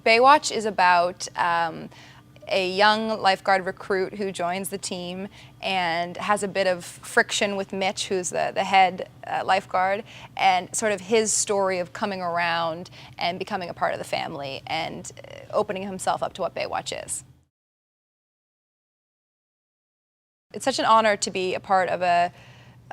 Baywatch is about a young lifeguard recruit who joins the team and has a bit of friction with Mitch, who's the head lifeguard, and sort of his story of coming around and becoming a part of the family and opening himself up to what Baywatch is. It's such an honor to be a part of a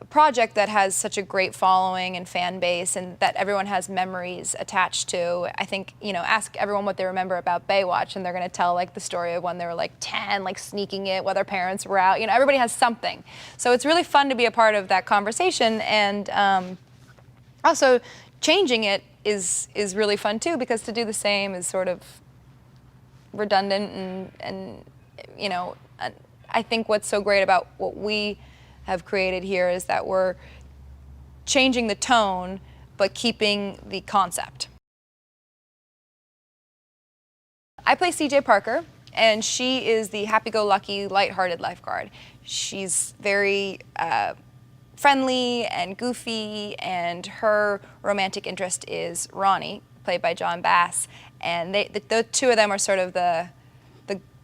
project that has such a great following and fan base, and that everyone has memories attached to. I think, you know, ask everyone what they remember about Baywatch, and they're going to tell like the story of when they were like 10, like sneaking it while their parents were out. You know, everybody has something. So it's really fun to be a part of that conversation, and also changing it is really fun too, because to do the same is sort of redundant, and you know, I think what's so great about what we have created here is that we're changing the tone but keeping the concept. I play CJ Parker, and she is the happy-go-lucky, lighthearted lifeguard. She's very friendly and goofy, and her romantic interest is Ronnie, played by John Bass, and the two of them are sort of the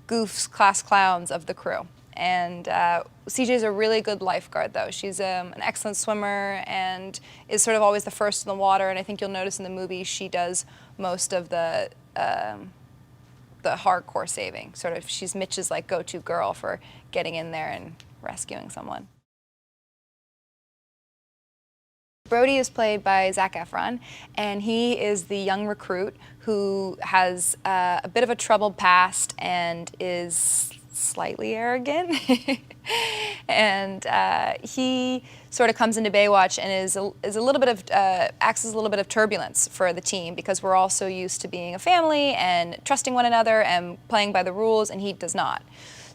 goofs, class clowns of the crew. And CJ's a really good lifeguard, though. She's an excellent swimmer and is sort of always the first in the water. And I think you'll notice in the movie she does most of the hardcore saving. Sort of, she's Mitch's like go-to girl for getting in there and rescuing someone. Brody is played by Zac Efron, and he is the young recruit who has a bit of a troubled past and is slightly arrogant. And he sort of comes into Baywatch and is a little bit of acts as a little bit of turbulence for the team, because we're all so used to being a family and trusting one another and playing by the rules, and he does not.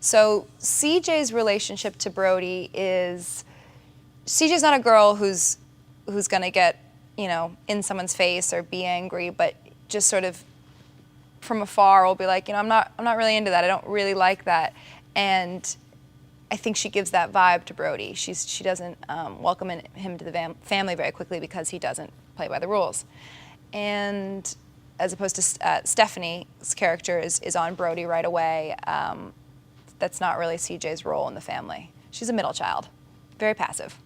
So CJ's relationship to Brody is, CJ's not a girl who's gonna get, you know, in someone's face or be angry, but just sort of from afar will be like, you know, I'm not really into that. I don't really like that. And I think she gives that vibe to Brody. She doesn't welcome him to the family very quickly because he doesn't play by the rules. And as opposed to Stephanie's character is on Brody right away. That's not really CJ's role in the family. She's a middle child, very passive.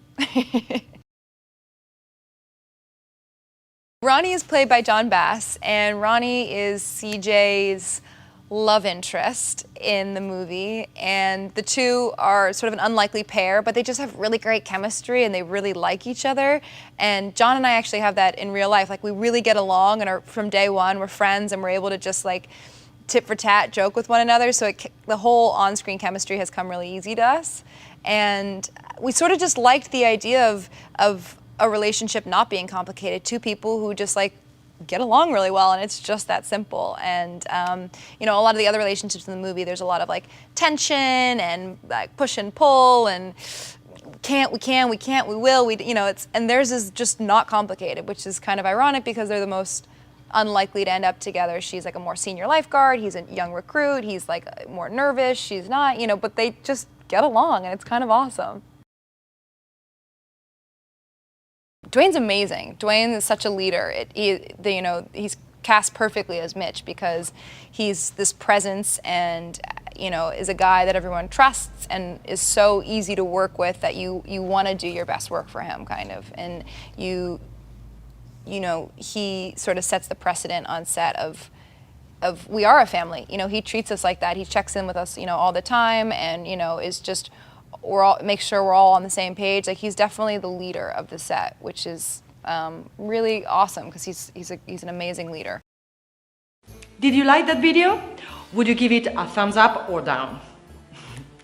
Ronnie is played by John Bass, and Ronnie is CJ's love interest in the movie, and the two are sort of an unlikely pair, but they just have really great chemistry and they really like each other. And John and I actually have that in real life. Like, we really get along, and from day one we're friends, and we're able to just like tit for tat joke with one another. So the whole on-screen chemistry has come really easy to us, and we sort of just liked the idea of a relationship not being complicated. Two people who just like get along really well, and it's just that simple. And you know, a lot of the other relationships in the movie, there's a lot of like tension and like push and pull, and we can't, we will, you know, and theirs is just not complicated, which is kind of ironic because they're the most unlikely to end up together. She's like a more senior lifeguard, he's a young recruit, he's like more nervous, she's not, you know, but they just get along, and it's kind of awesome. Dwayne's amazing. Dwayne is such a leader. You know, he's cast perfectly as Mitch because he's this presence, and you know, is a guy that everyone trusts and is so easy to work with that you want to do your best work for him, kind of. And you know, he sort of sets the precedent on set of we are a family. You know, he treats us like that. He checks in with us, you know, all the time, and you know, is just. Make sure we're all on the same page. Like, he's definitely the leader of the set, which is really awesome because he's an amazing leader. Did you like that video? Would you give it a thumbs up or down?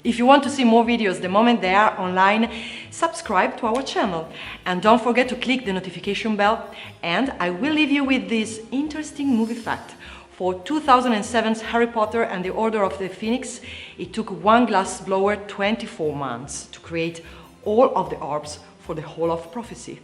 If you want to see more videos the moment they are online, subscribe to our channel. And don't forget to click the notification bell. And I will leave you with this interesting movie fact. For 2007's Harry Potter and the Order of the Phoenix, it took one glass blower 24 months to create all of the orbs for the Hall of Prophecy.